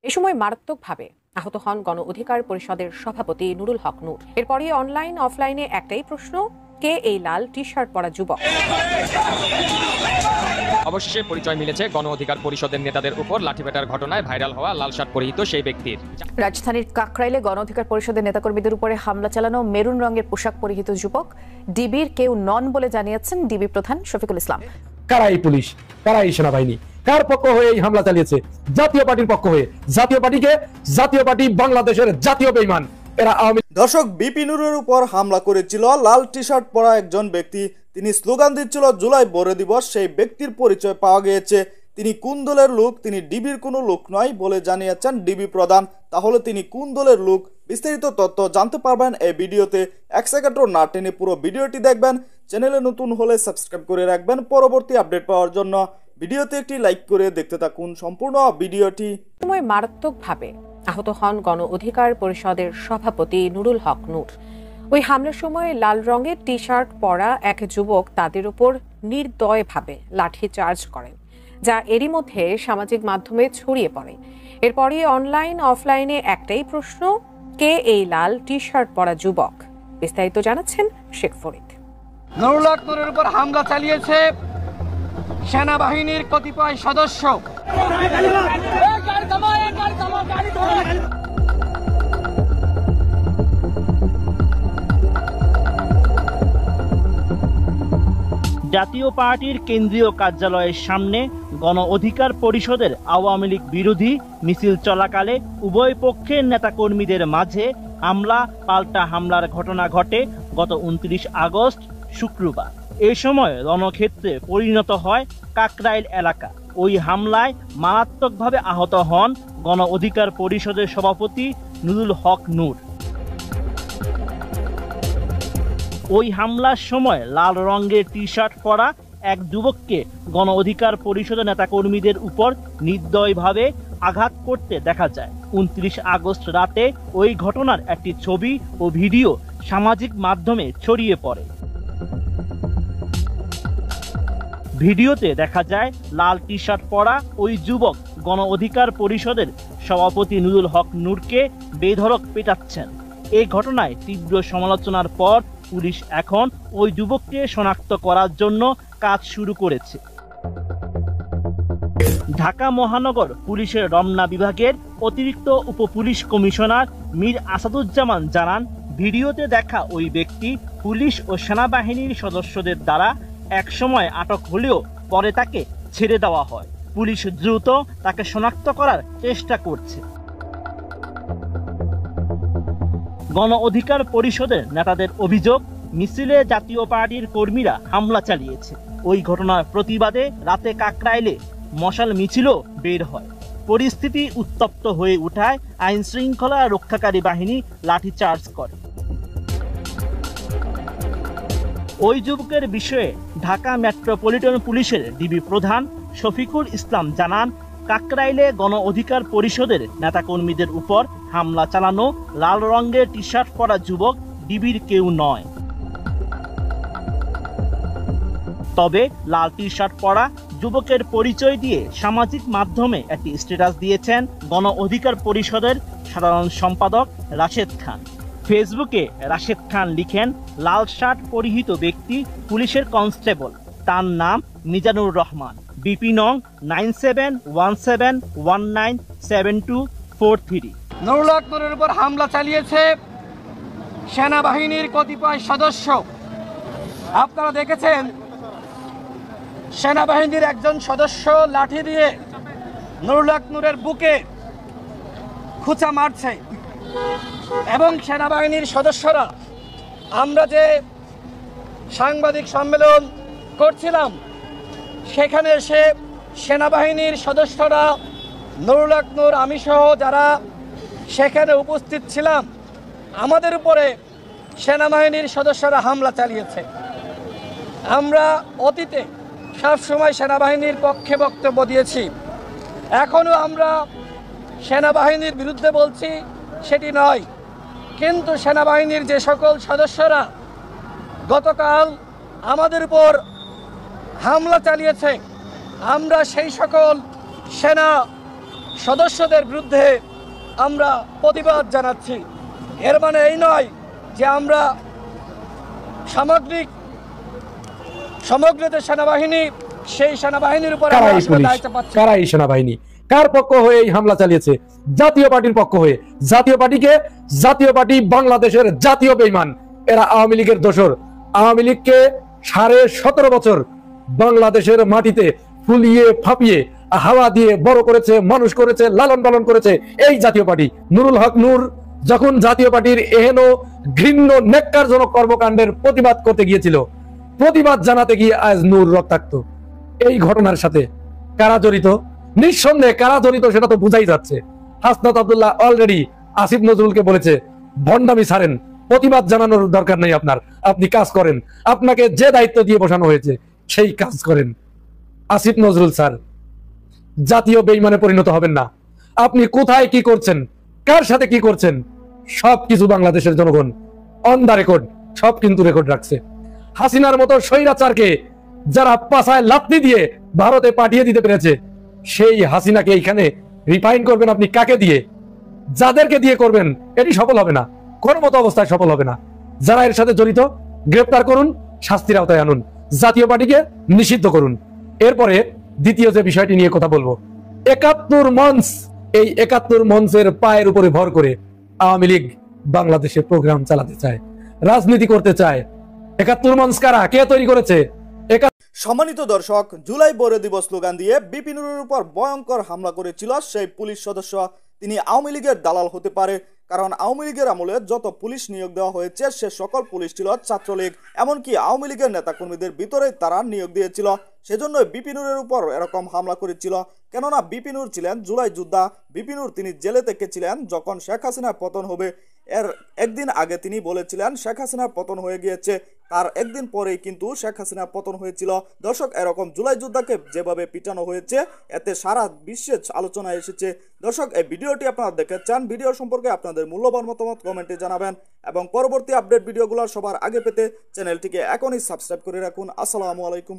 এ সময় মারাত্মকভাবে আহত হন গণ অধিকার পরিষদের সভাপতি নুরুল হক নূর। এরপরই অনলাইন অফলাইনে একটাই প্রশ্ন, কে এই লাল টি শার্ট পরা যুবক? অবশেষে পরিচয় মিলেছে গণ অধিকার পরিষদের নেতাদের উপর লাঠিপেটার ঘটনায় ভাইরাল হওয়া লাল শার্ট পরিহিত সেই ব্যক্তির। রাজধানীর কাকরাইলে গণ অধিকার পরিষদের নেতাকর্মীদের উপরে হামলা চালানো মেরুন রঙের পোশাক পরিহিত যুবক ডিবির কেউ নন বলে জানিয়েছেন ডিবি প্রধান শফিকুল ইসলাম। কারাই পুলিশ, কারাই সেনাবাহিনী, কার পক্ষ হয়ে এই হামলা চালিয়েছে? জাতীয় পার্টির পক্ষ হয়ে। জাতীয় পার্টি বাংলাদেশের জাতীয় বেঈমান। দর্শক, বিপি নুরের উপর হামলা করেছিল লাল টি শার্ট পরা একজন ব্যক্তি। তিনি স্লোগান দিচ্ছিল জুলাই বড় দিবস। সেই ব্যক্তির পরিচয় পাওয়া গিয়েছে। তিনি কোন দলের লোক? তিনি ডিবির কোনো লোক নয় বলে জানিয়েছেন ডিবি প্রধান। তাহলে তিনি কোন দলের লোক? বিস্তারিত তথ্য জানতে পারবেন এই ভিডিওতে। 1 সেকেন্ডও না টেনে পুরো ভিডিওটি দেখবেন। চ্যানেলে নতুন হলে সাবস্ক্রাইব করে রাখবেন পরবর্তী আপডেট পাওয়ার জন্য। ভিডিওতে একটি লাইক করে দেখতে থাকুন সম্পূর্ণ ভিডিওটি। সময় মারাত্মকভাবে আহত হন গণ অধিকার পরিষদের সভাপতি নুরুল হক নূর। ওই হামলার সময় লাল রঙের টি শার্ট পরা এক যুবক তাদের উপর নির্দয়ভাবে লাঠি চার্জ করেন, যা এরই মধ্যে সামাজিক মাধ্যমে ছড়িয়ে পড়ে। এরপরই অনলাইন অফলাইনে একটাই প্রশ্ন, কে এই লাল টি শার্ট পরা যুবক? বিস্তারিত জানাচ্ছেন শেখ ফরিদ। নুরুল হক নূরের উপর হামলা চালিয়েছে সেনাবাহিনীর কতিপয় সদস্য। জাতীয় পার্টির কেন্দ্রীয় কার্যালয়ের সামনে গণ অধিকার পরিষদের আওয়ামী লীগ বিরোধী মিছিল চলাকালে উভয় পক্ষের নেতাকর্মীদের মাঝে হামলা পাল্টা হামলার ঘটনা ঘটে গত 29 আগস্ট শুক্রবার। এই সময় রণক্ষেত্রে পরিণত হয় কাকরাইল এলাকা। ওই হামলায় মারাত্মকভাবে আহত হন গণ অধিকার পরিষদের সভাপতি নুরুল হক নূর। ওই হামলার সময় লাল রঙের টি শার্ট পরা এক যুবককে গণ অধিকার পরিষদের নেতাকর্মীদের উপর নির্দয়ভাবে আঘাত করতে দেখা যায়। 29 আগস্ট রাতে ওই ঘটনার একটি ছবি ও ভিডিও সামাজিক মাধ্যমে ছড়িয়ে পড়ে। ভিডিওতে দেখা যায় লাল টি শার্ট পরা ওই যুবক গণ অধিকার পরিষদের সভাপতি নুরুল হক নূরকে বেধড়ক পেটাচ্ছেন। এই ঘটনায় তীব্র সমালোচনার পর পুলিশ এখন ওই যুবককে শনাক্ত করার জন্য কাজ শুরু করেছে। ঢাকা মহানগর পুলিশের রমনা বিভাগের অতিরিক্ত উপপুলিশ কমিশনার মীর আসাদুজ্জামান জানান, ভিডিওতে দেখা ওই ব্যক্তি পুলিশ ও সেনাবাহিনীর সদস্যদের দ্বারা একসময় আটক হলেও পরে তাকে ছেড়ে দেওয়া হয়। পুলিশ দ্রুত তাকে শনাক্ত করার চেষ্টা করছে। গণ অধিকার পরিষদের নেতাদের অভিযোগ, মিছিলে জাতীয় পার্টির কর্মীরা হামলা চালিয়েছে। ওই ঘটনার প্রতিবাদে রাতে কাকরাইলে মশাল মিছিলও বের হয়। পরিস্থিতি উত্তপ্ত হয়ে ওঠায় আইন শৃঙ্খলা রক্ষাকারী বাহিনী লাঠিচার্জ করে। ওই যুবকের বিষয়ে ঢাকা মেট্রোপলিটন পুলিশের ডিবি প্রধান শফিকুল ইসলাম জানান, কাকরাইলে গণ অধিকার পরিষদের নেতাকর্মীদের উপর হামলা চালানো লাল রঙের টি শার্ট পরা যুবক ডিবির কেউ নয়। তবে লাল টি শার্ট পরা যুবকের পরিচয় দিয়ে সামাজিক মাধ্যমে একটি স্ট্যাটাস দিয়েছেন গণ অধিকার পরিষদের সাধারণ সম্পাদক রাশেদ খান। ফেসবুকে রাশেদ খান লিখেন, লাল শার্ট পরিহিত ব্যক্তি পুলিশের কনস্টেবল, তার নাম মিজানুর রহমান, বিপি নং 9717197243। নুরুল হক নূরের উপর হামলা চালিয়েছে সেনাবাহিনীর কতিপয় সদস্য। আপনারা দেখেছেন সেনাবাহিনীর একজন সদস্য লাঠি দিয়ে নুরুল হক নূরের বুকে খুঁচা মারছে এবং সেনাবাহিনীর সদস্যরা, আমরা যে সাংবাদিক সম্মেলন করছিলাম সেখানে এসে সেনাবাহিনীর সদস্যরা, নুরুল হক নূর, আমি সহ যারা সেখানে উপস্থিত ছিলাম, আমাদের উপরে সেনাবাহিনীর সদস্যরা হামলা চালিয়েছে। আমরা অতীতে সবসময় সেনাবাহিনীর পক্ষে বক্তব্য দিয়েছি, এখনও আমরা সেনাবাহিনীর বিরুদ্ধে বলছি সেটি নয়, কিন্তু সেনাবাহিনীর যে সকল সদস্যরা গতকাল আমাদের উপর হামলা চালিয়েছে, আমরা সেই সকল সেনা সদস্যদের বিরুদ্ধে আমরা প্রতিবাদ জানাচ্ছি। এর মানে এই নয় যে আমরা সমগ্র সেনাবাহিনী সেই সেনাবাহিনীর উপর দায়িত্ব পাচ্ছি। কারা এই সেনাবাহিনী? কার পক্ষ হয়ে এই হামলা চালিয়েছে? জাতীয় পার্টির পক্ষ হয়ে। জাতীয় পার্টি বাংলাদেশের জাতীয় বেঈমান। এরা আওয়ামী লীগের দোসর। আওয়ামী লীগকে 17.5 বছর বাংলাদেশের মাটিতে ফুলিয়ে ফাঁপিয়ে হাওয়া দিয়ে বড় করেছে, মানুষ করেছে, লালন পালন করেছে এই জাতীয় পার্টি। নুরুল হক নূর যখন জাতীয় পার্টির এহেন ঘৃণ্য নেক্কারজনক কর্মকাণ্ডের প্রতিবাদ করতে গিয়েছিল, প্রতিবাদ জানাতে গিয়ে আজ নূর রক্তাক্ত। এই ঘটনার সাথে কারা জড়িত? নিঃসন্দেহে কারা জড়িত সেটা তো বোঝাই যাচ্ছে। হাসনাত আব্দুল্লাহ অলরেডি আসিফ নজরুলকে বলেছে, ভণ্ডামি ছাড়েন, প্রতিবাদ জানানোর দরকার নেই আপনার, আপনি কাজ করেন, আপনাকে যে দায়িত্ব দিয়ে বসানো হয়েছে সেই কাজ করেন। আসিফ নজরুল স্যার, জাতীয় বেঈমানে পরিণত হবেন না। আপনি কোথায় কি করছেন, কার সাথে কি করছেন, সবকিছু বাংলাদেশের জনগণ অন দা রেকর্ড, সব কিন্তু রেকর্ড রাখছে। হাসিনার মতো স্বৈরাচারকে যারা পাছায় লাথি দিয়ে ভারতে পাঠিয়ে দিতে পেরেছে, সেই হাসিনাকে এইখানে রিফাইন করবেন আপনি কাকে দিয়ে? যাদেরকে দিয়ে করবেন এটি সফল হবে না, কোনো মতো অবস্থায় সফল হবে না। যারা এর সাথে জড়িত গ্রেফতার করুন, শাস্তির আওতায় আনুন, জাতীয় পার্টিকে নিষিদ্ধ করুন। এরপরে দ্বিতীয় যে বিষয়টি নিয়ে কথা বলবো, ৭১ মঞ্চ। এই ৭১ মঞ্চের পায়ের উপরে ভর করে আওয়ামী লীগ বাংলাদেশে প্রোগ্রাম চালাতে চায়, রাজনীতি করতে চায়। ৭১ মঞ্চ কারা, কে তৈরি করেছে? সম্মানিত দর্শক, জুলাই বড় দিবস স্লোগান দিয়ে বিপি নুরের উপর ভয়ঙ্কর হামলা করেছিল সেই পুলিশ সদস্য। তিনি আওয়ামী লীগের দালাল হতে পারে, কারণ আওয়ামী লীগের আমলে যত পুলিশ নিয়োগ দেওয়া হয়েছে সে সকল পুলিশ ছিল ছাত্রলীগ, এমনকি আওয়ামী লীগের নেতাকর্মীদের ভিতরেই তারা নিয়োগ দিয়েছিল। সেজন্য বিপি নুরের উপর এরকম হামলা করেছিল। কেননা বিপি নুর ছিলেন জুলাই যোদ্ধা। বিপি নুর তিনি জেলে থেকে ছিলেন যখন শেখ হাসিনার পতন হবে। এর একদিন আগে তিনি বলেছিলেন শেখ হাসিনার পতন হয়ে গিয়েছে, তার একদিন পরেই কিন্তু শেখ হাসিনার পতন হয়েছিল। দর্শক, এরকম জুলাই যোদ্ধাকে যেভাবে পিটানো হয়েছে এতে সারা বিশ্বে আলোচনা এসেছে। দর্শক, এই ভিডিওটি আপনারা দেখতে চান, ভিডিও সম্পর্কে আপনাদের মূল্যবান মতামত কমেন্টে জানাবেন এবং পরবর্তী আপডেট ভিডিওগুলো সবার আগে পেতে চ্যানেলটিকে এখনই সাবস্ক্রাইব করে রাখুন। আসসালামু আলাইকুম।